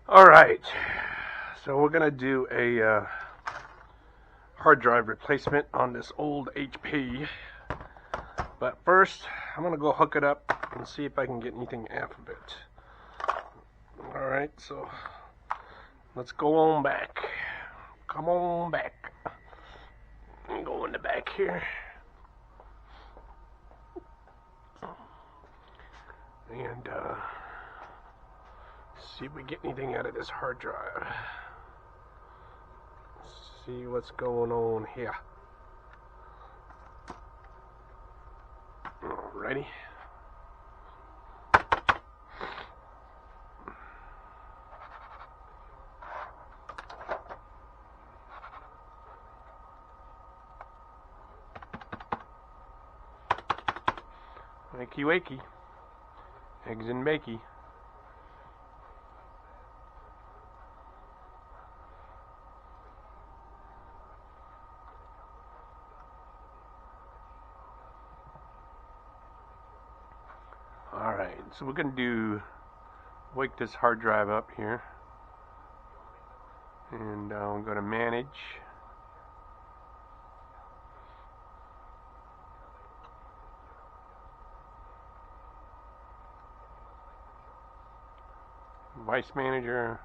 Alright, so we're going to do a hard drive replacement on this old HP. But first, I'm going to go hook it up and see if I can get anything off of it. Alright, so let's go on back. Come on back. Go in the back here. And see if we get anything out of this hard drive. See what's going on here. Alrighty. Wakey wakey. Eggs and bakey. Alright, so we're going to wake this hard drive up here. And I'm going to manage. Device manager.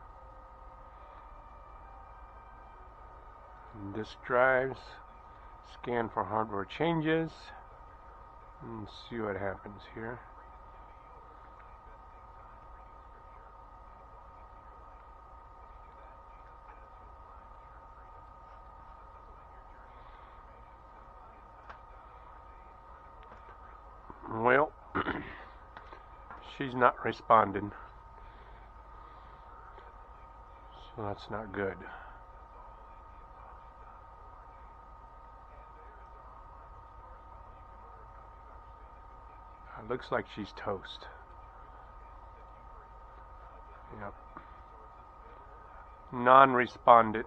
Disk drives. Scan for hardware changes. And see what happens here. Well, she's not responding, so that's not good. It looks like she's toast. Yep. Non-respondent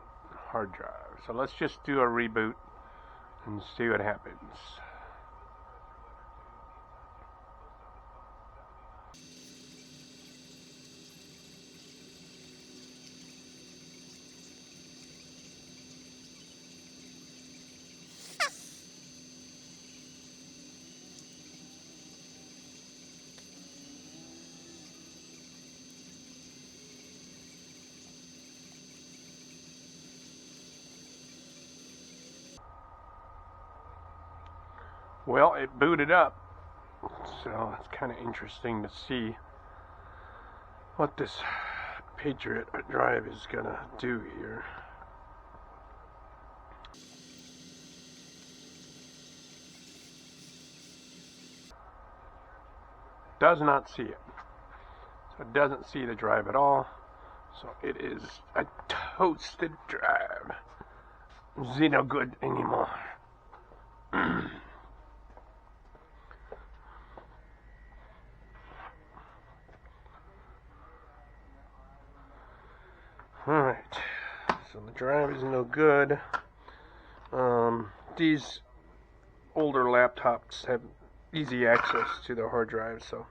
hard drive. So let's just do a reboot and see what happens. Well, it booted up, so it's kind of interesting to see what this Patriot drive is gonna do here. Does not see it. So it doesn't see the drive at all. So it is a toasted drive. It's no good anymore. Alright, so the drive is no good. These older laptops have easy access to the hard drive, so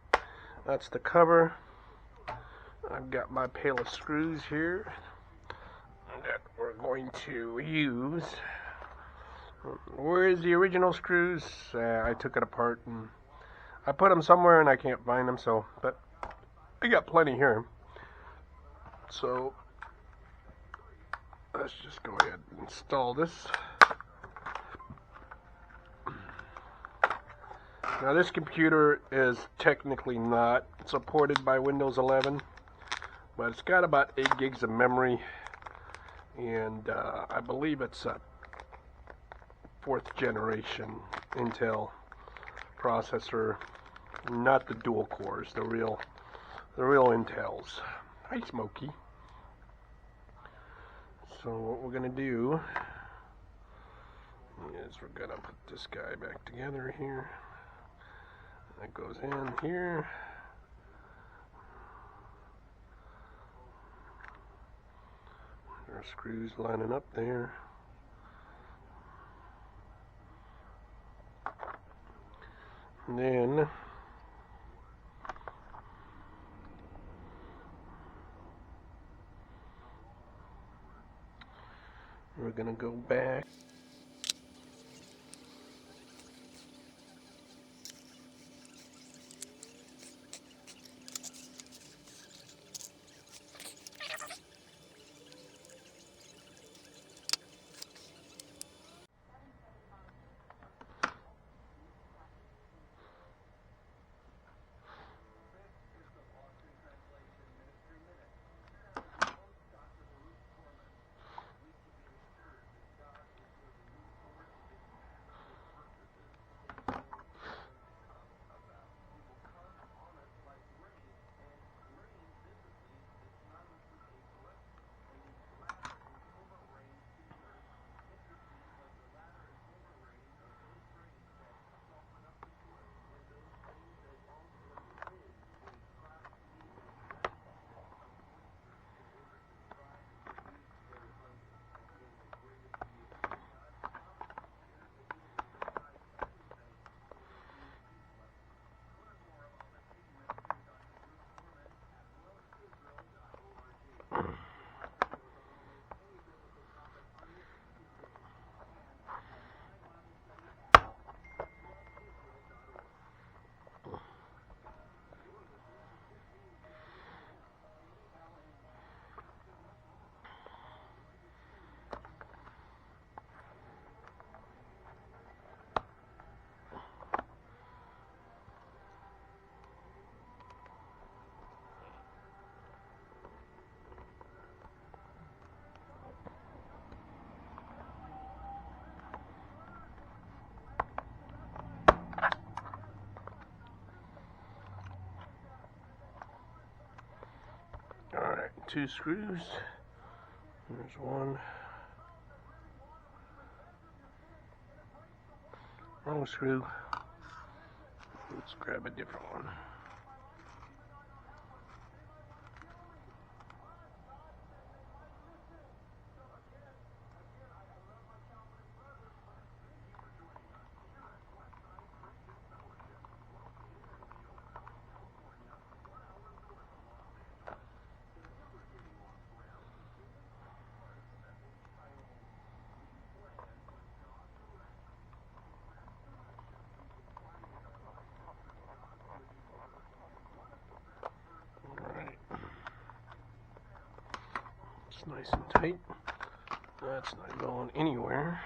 that's the cover. I've got my pail of screws here that we're going to use. Where's the original screws? I took it apart and I put them somewhere and I can't find them, so, but I got plenty here. So let's just go ahead and install this. Now this computer is technically not supported by Windows 11, but it's got about 8 gigs of memory, and I believe it's a 4th generation Intel processor, not the dual cores, the real Intels. Hi, Smokey. So what we're going to do is we're going to put this guy back together here. That goes in here. There are screws lining up there. And then We're gonna go back. Alright, 2 screws. There's one. Wrong screw. Let's grab a different one. It's nice and tight. That's not going anywhere.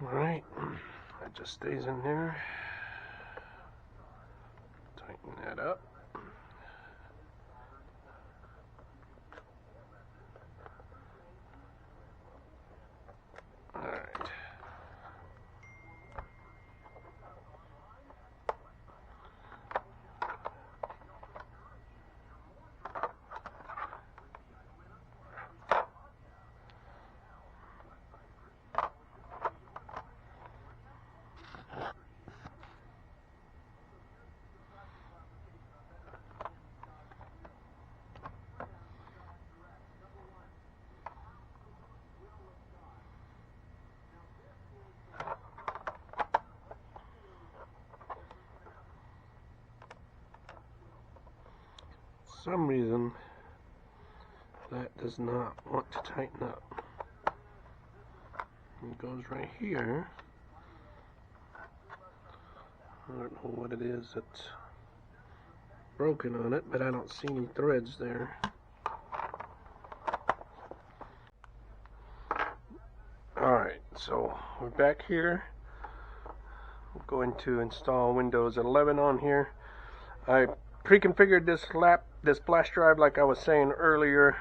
Alright, that just stays in there. Tighten that up. For some reason that does not want to tighten up. It goes right here. I don't know what it is that's broken on it, but I don't see any threads there. Alright, so we're back here. I'm going to install Windows 11 on here. I pre-configured this flash drive like I was saying earlier.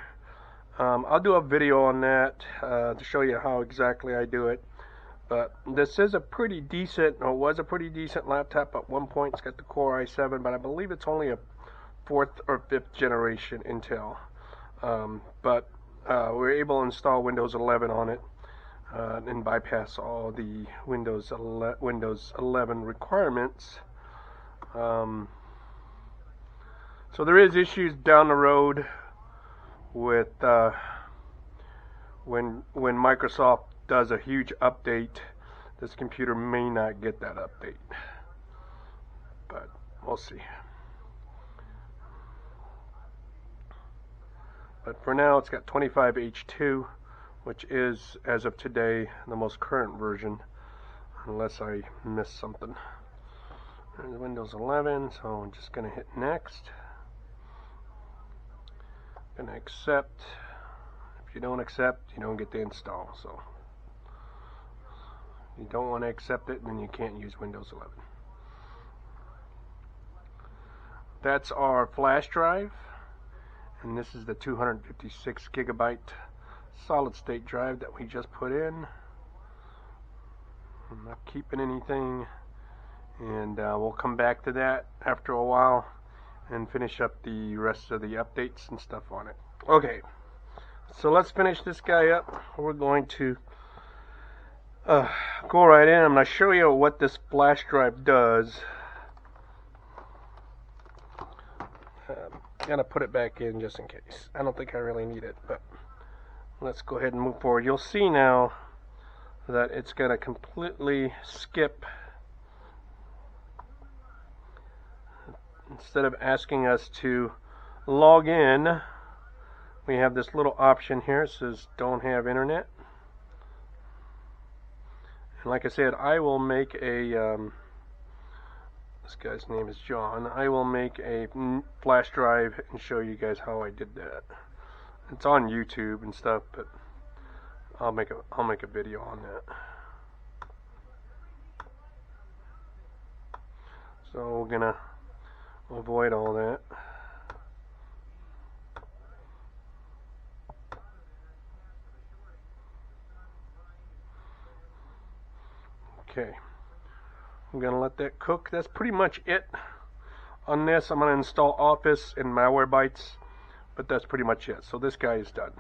I'll do a video on that to show you how exactly I do it. But this is a pretty decent, or was a pretty decent laptop at one point. It's got the Core i7, but I believe it's only a 4th or 5th generation Intel. But we're able to install Windows 11 on it and bypass all the Windows 11 requirements. So there is issues down the road with when Microsoft does a huge update, this computer may not get that update, but we'll see. But for now, it's got 25H2, which is, as of today, the most current version, unless I missed something. There's Windows 11, so I'm just going to hit next. Going to accept. If you don't accept, you don't get to install. So if you don't want to accept it, then you can't use Windows 11. That's our flash drive, and this is the 256 gigabyte solid state drive that we just put in. I'm not keeping anything, and we'll come back to that after a while and finish up the rest of the updates and stuff on it. Okay, so let's finish this guy up. We're going to go right in. I'm going to show you what this flash drive does. I'm going to put it back in just in case. I don't think I really need it, but let's go ahead and move forward. You'll see now that it's going to completely skip. Instead of asking us to log in, we have this little option here. It says don't have internet. And like I said, I will make a this guy's name is John. I will make a flash drive and show you guys how I did that. It's on YouTube and stuff, but I'll make a video on that. So we're gonna avoid all that. Okay, I'm gonna let that cook. That's pretty much it on this. I'm gonna install Office and Malwarebytes, but that's pretty much it. So this guy is done.